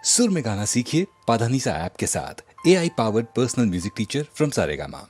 सुर में गाना सीखिए पाधानीसा ऐप के साथ। AI powered personal music teacher from Saregama.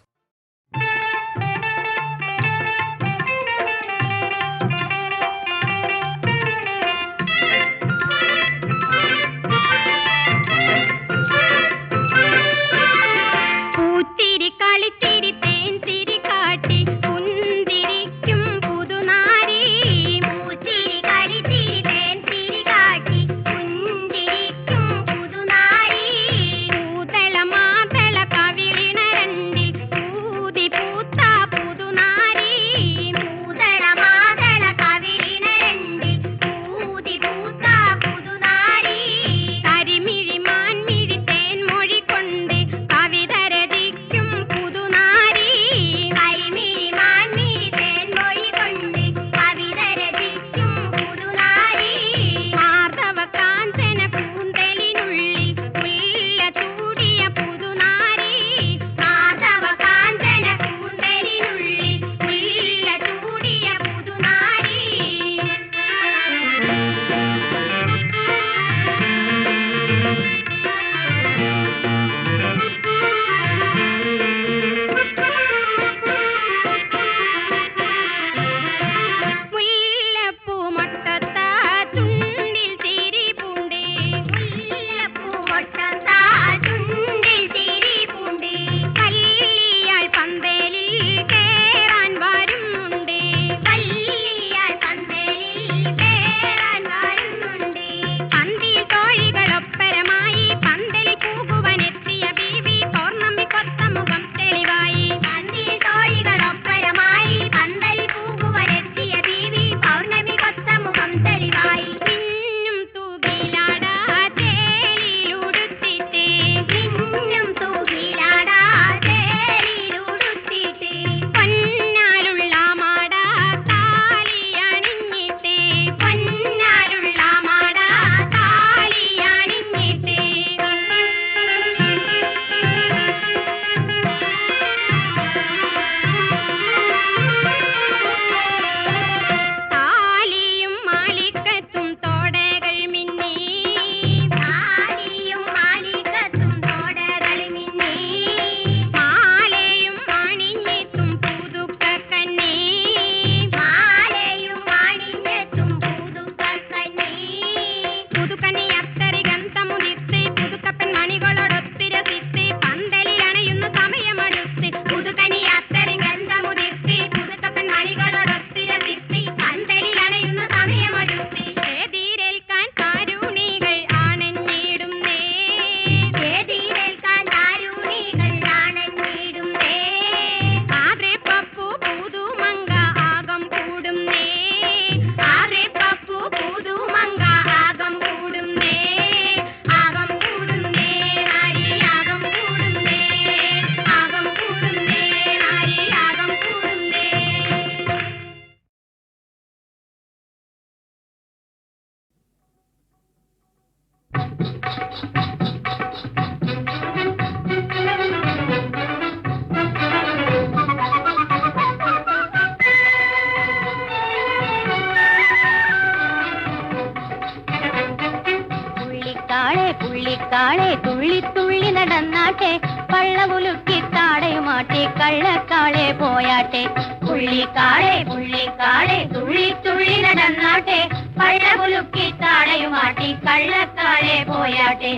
പുള്ളിക്കാളെ തുള്ളി തുള്ളി നടന്നാട്ടെ, പള്ളവുലുക്കി താടയുമാട്ടെ, കള്ളക്കാളെ പോയാട്ടെ. പുള്ളിക്കാളെ പുള്ളിക്കാളെ തുള്ളി തുള്ളി നടന്നാട്ടെ, പള്ളവുലുക്കി താടയുമാട്ടെ, കള്ളക്കാളെ പോയാട്ടെ.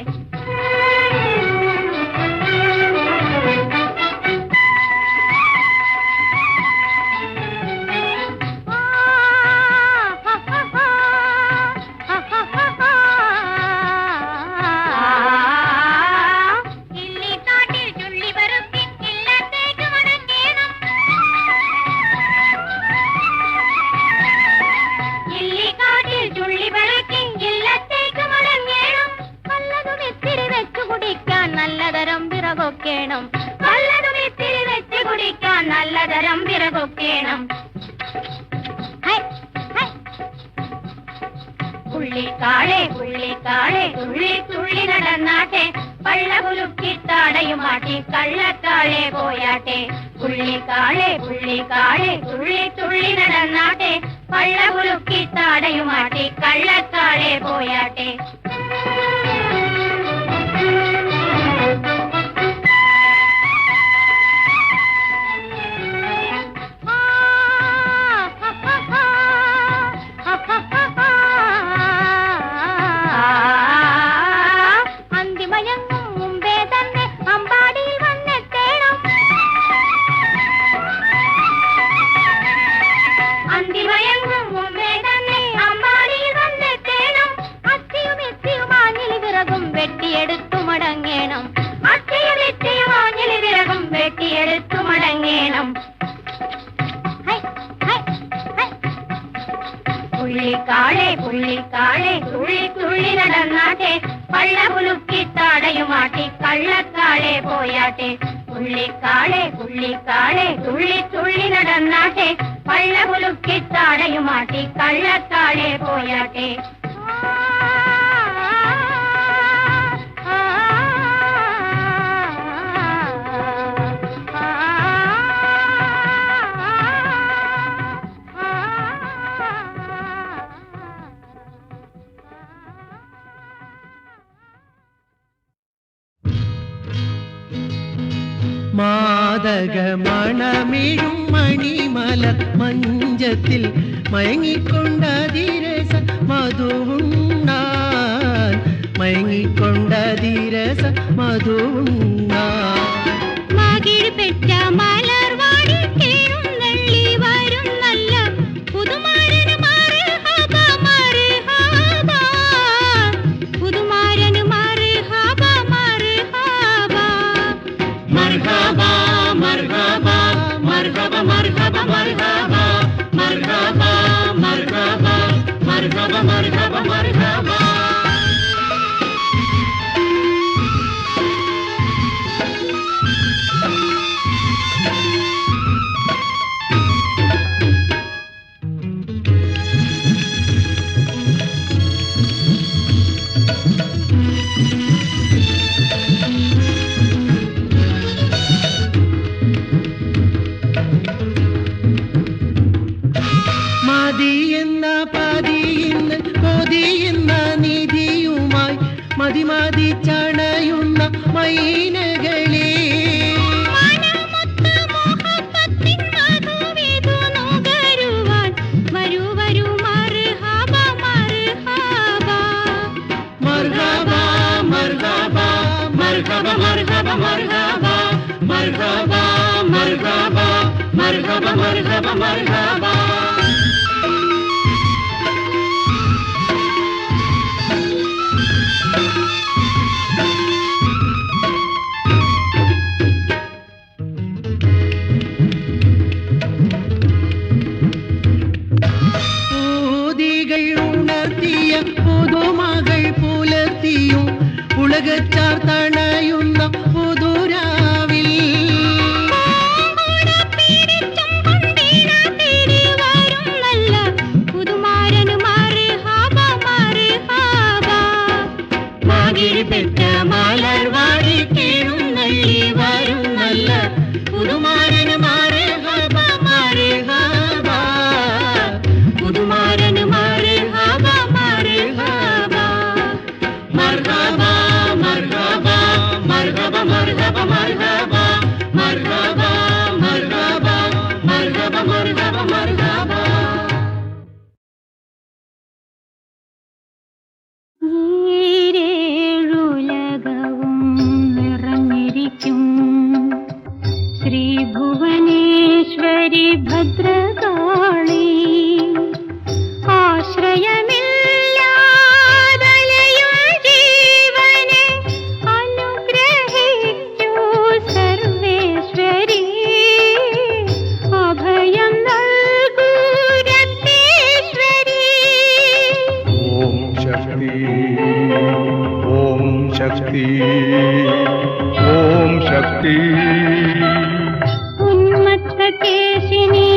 നല്ലതരം വിറകൊക്കേണം. പുള്ളിക്കാളെ പുള്ളിക്കാളെ തുള്ളി തുള്ളി നടന്നാട്ടെ, പള്ളകുലുക്കി താടയുമാട്ടി, കള്ളക്കാളെ പോയാട്ടെ. പുള്ളിക്കാളെ പുള്ളിക്കാളെ തുള്ളി തുള്ളി നടന്നാട്ടെ, പള്ളകുലുക്കി താടയുമാട്ടി, കള്ളക്കാളെ പോയാട്ടെ. വെട്ടിയെടുത്തു മടങ്ങേണം. അച്ചയും നിച്ചയും ആഞ്ഞിലി വിറകും വെട്ടിയെടുത്തു മടങ്ങേണം. പുള്ളിക്കാളെ പുള്ളിക്കാളെ തുള്ളി തുള്ളി നടന്നാട്ടെ, പള്ള കുലുക്കി താടയുമാട്ടി കള്ളക്കാളെ പോയാട്ടെ. പുള്ളിക്കാളെ പുള്ളിക്കാളെ തുള്ളി തുള്ളി നടന്നാട്ടെ, പള്ള കുലുക്കി താടയുമാട്ടി കള്ളക്കാളെ പോയാട്ടെ. മാതകമണമിഴും മണിമലർ മഞ്ചത്തിൽ മയങ്ങിക്കൊണ്ടതിരസ മധുവുണ്ണാൻ, മയങ്ങിക്കൊണ്ടതിരസ മധുവുണ്ണാൻ. മകിഴ് പെറ്റ മലർവാടി കേഴുന്നള്ളി വരും നല്ല പുതുമാരന് മർഹബ മർഹബ, പുതുമാരന് മർഹബ മർഹബ. മർഹബ മർഹബ മർഹബ മർഹബ മർഹബ മർഹബ മർഹബ മർഹബ മർഹബ മർഹബ. മതിയെന്ന പതിയിന്ന് കൊതിയുന്ന നിധിയുമായി മതിമതി ചണയുന്ന മൈനകളെ, വരൂ വരൂ മർഹബ മർഹബ. മർഹബ മർഹബ മർഹബ മർഹബ മർഹബ മർഹബ മർഹബ മർഹബ മർഹബ മർഹബ. പൂതികൾ ഉണർത്തിയ പുതുമകൾ പുലർത്തിയും ഉലകച്ചാർ തണയുന്ന പുതുരാവിൽ, പുതുമാരന് മർഹബ മർഹബ. മകിഴ് പെറ്റ മലർവാടി കേഴുന്നള്ളി വരും നല്ല പുതുമാരന് മർഹബ മർഹബ, പുതുമാരന് മർഹബ മർഹബ. മർഹബ മർഹബ മർഹബ മർഹബ മർഹബ മർഹബ മർഹബ മർഹബ മർഹബ മർഹബ. ഈരേഴുലകവും നിറഞ്ഞിരിക്കും ശ്രീ ഭുവനേശ്വരി ഭദ്രകാളി, ആശ്രയമില്ലാതലയും ജീവനെ അനുഗ്രഹിക്കൂ സർവേശ്വരി, അഭയം നൽകൂ രത്നേശ്വരി. ഓം ശക്തി ഓം ശക്തി ഓം ശക്തി. ഉന്മത്തകേശിനി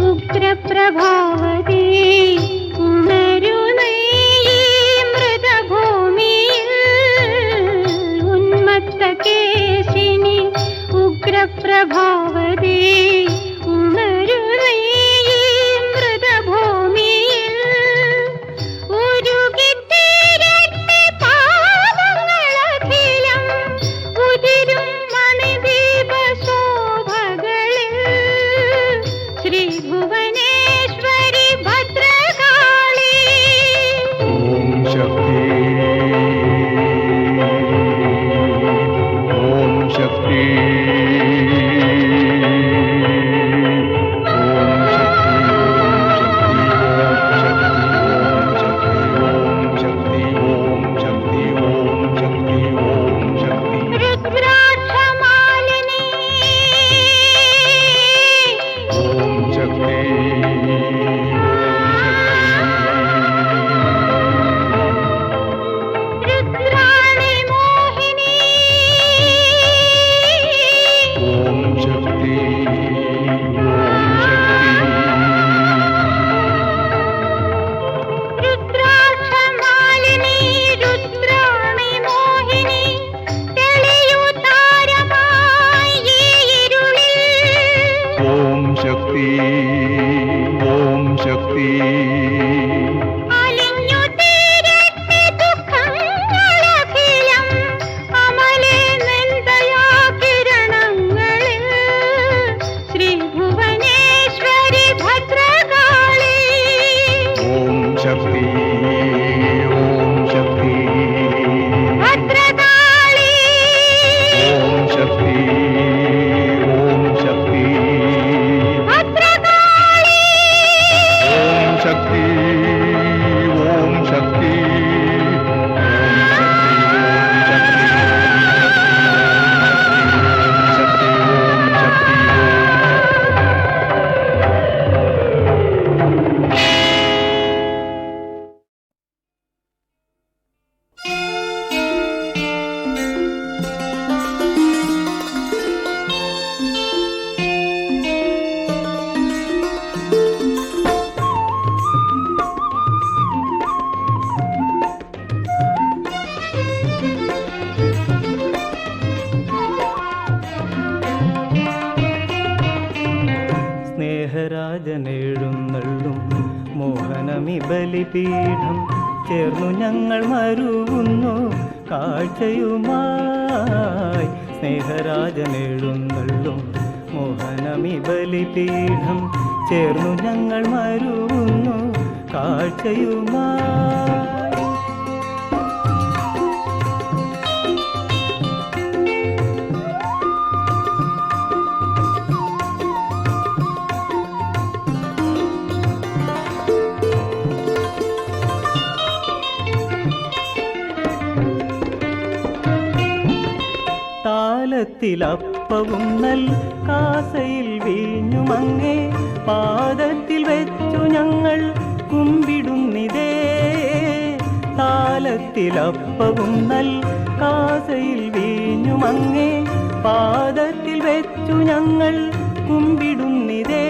ഉഗ്രപ്രഭാവതി, ഉണരൂ നീ മൃതഭൂമിയിൽ. ഉന്മത്തകേശിനി ഉഗ്രപ്രഭാവതി, ഉണരൂ നീ മൃതഭൂമിയിൽ. ഉരുകിത്തീരട്ടെ പാവങ്ങളഖിലം, ഉതിരും മണിദീപ ശോഭകളിൽ. ശ്രീ ഭുവനേശ്വരി ഭദ്രകാളി. ഓം ശക്തി ഓം ശക്തി ബലിപീഠം ചേർന്നു ഞങ്ങൾ മരുവുന്നു കാഴ്ചയുമായി സ്നേഹരാജനെഴുന്നള്ളും മോഹനമി ബലിപീഠം ചേർന്നു ഞങ്ങൾ മരുവുന്നു കാഴ്ചയുമായി. താലത്തിലപ്പവും നൽ കാസയിൽ വീഞ്ഞുമങ്ങേ പാദത്തിൽ വെച്ചു ഞങ്ങൾ കുമ്പിടുന്നിതേ. താലത്തിലപ്പവും നൽ കാസയിൽ വീഞ്ഞുമങ്ങേ പാദത്തിൽ വെച്ചു ഞങ്ങൾ കുമ്പിടുന്നിതേ.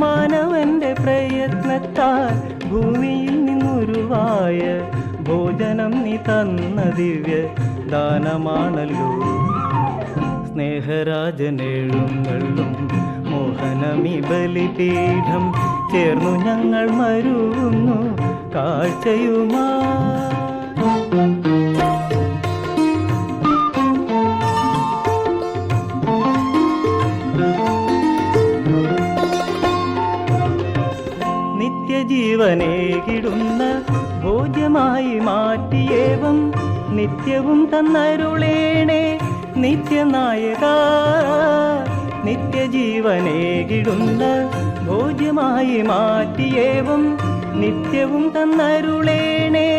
മാനവന്റെ പ്രയത്നത്താൽ ഭൂമിയിൽ നിന്നുരുവായ ഭോജനം നീ തന്ന ദിവ്യ ദാനമാണല്ലോ. സ്നേഹരാജനെഴുന്നള്ളും മോഹനമി ബലിപീഠം ചേർന്നു ഞങ്ങൾ മരുവുന്നു കാഴ്ചയുമായി. നിത്യജീവനേകിടുന്ന ഭോജ്യമായി മാറ്റിയേവം നിത്യവും തന്നരുളേണേ നിത്യനായക. നിത്യജീവനേകിടുന്ന ഭോജ്യമായി മാറ്റിയേവം നിത്യവും തന്നരുളേണേ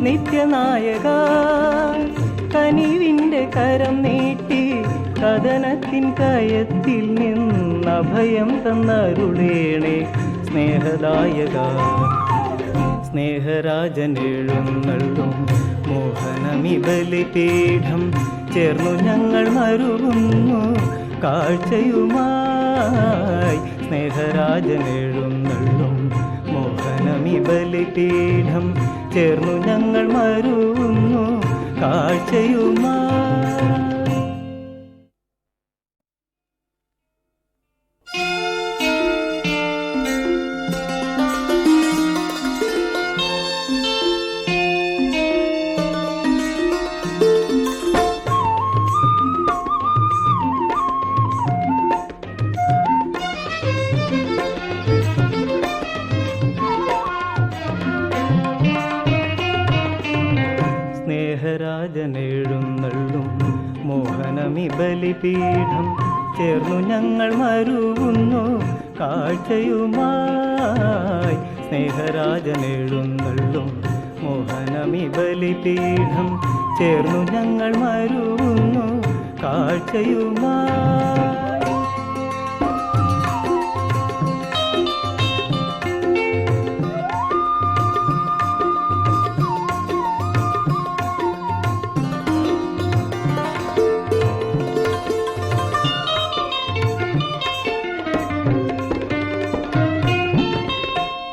നിത്യനായക. കനിവിൻ്റെ കരം നീട്ടി കഥനത്തിൻ കയത്തിൽ നിന്നഭയം തന്നരുളേണേ സ്നേഹദായക. സ്നേഹരാജനെഴുന്നള്ളും മോഹനമി ബലിപീഠം ചേർന്നു ഞങ്ങൾ മരുവുന്നു കാഴ്ചയുമായി. സ്നേഹരാജനെഴുന്നള്ളും മോഹനമി ബലിപീഠം ചേർന്നു ഞങ്ങൾ മരുവുന്നു കാഴ്ചയുമായി. സ്നേഹരാജനെഴുന്നള്ളും മോഹനമി ബലിപീഠം ചേർന്നു ഞങ്ങൾ മരുവുന്നു കാഴ്ചയുമായി. സ്നേഹരാജനെഴുന്നള്ളും മോഹനമി ബലിപീഠം ചേർന്നു ഞങ്ങൾ മരുവുന്നു കാഴ്ചയുമായി.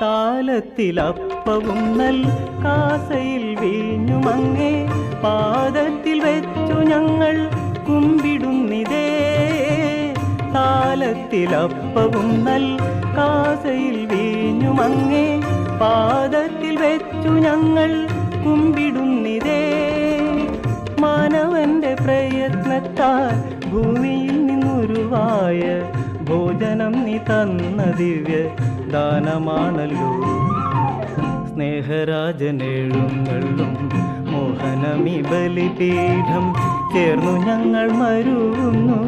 താലത്തിലപ്പവും നൽ കാസയിൽ വീഞ്ഞുമങ്ങേ പാദത്തിൽ വെച്ചു ഞങ്ങൾ കുമ്പിടുന്നിതേ. താലത്തിലപ്പവും നൽ കാസയിൽ വീഞ്ഞുമങ്ങേ പാദത്തിൽ വെച്ചു ഞങ്ങൾ കുമ്പിടുന്നിതേ. മാനവന്റെ പ്രയത്നത്താൽ ഭൂമിയിൽ നിന്നുരുവായ ഭോജനം നീ തന്ന ദിവ്യ ദാനമാണല്ലോ. സ്നേഹരാജനെഴുന്നള്ളും മോഹനമി ബലിപീഠം ചേർന്നു ഞങ്ങൾ മരുവുന്നു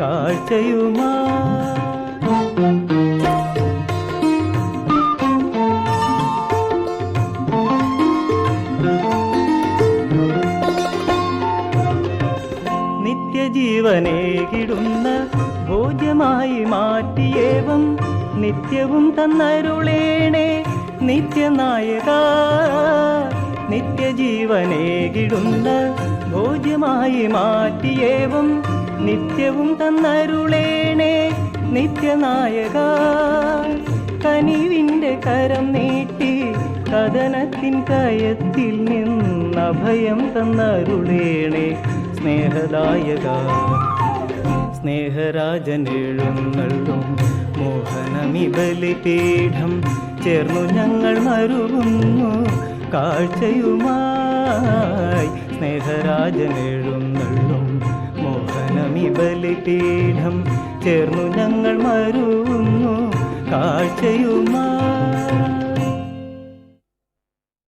കാഴ്ചയുമായി. നിത്യജീവനേകിടുന്ന ഭോജ്യമായി മാറ്റിയേവം നിത്യവും തന്നരുളേണേ നിത്യനായക. നിത്യജീവനേകിടുന്ന ഭോജ്യമായി മാറ്റിയേവം നിത്യവും തന്നരുളേണേ നിത്യനായക. കനിവിൻ്റെ കരം നീട്ടി കഥനത്തിൻ കയത്തിൽ നിന്നഭയം തന്നരുളേണേ സ്നേഹദായക. സ്നേഹരാജനെഴുന്നള്ളും മോഹനമി ബലിപീഠം ചേർന്നു ഞങ്ങൾ മരുവുന്നു കാഴ്ചയുമായി സ്നേഹരാജനെഴുന്നള്ളും മോഹനമി ബലിപീഠം ചേർന്നു ഞങ്ങൾ മരുവുന്നു കാഴ്ചയുമായി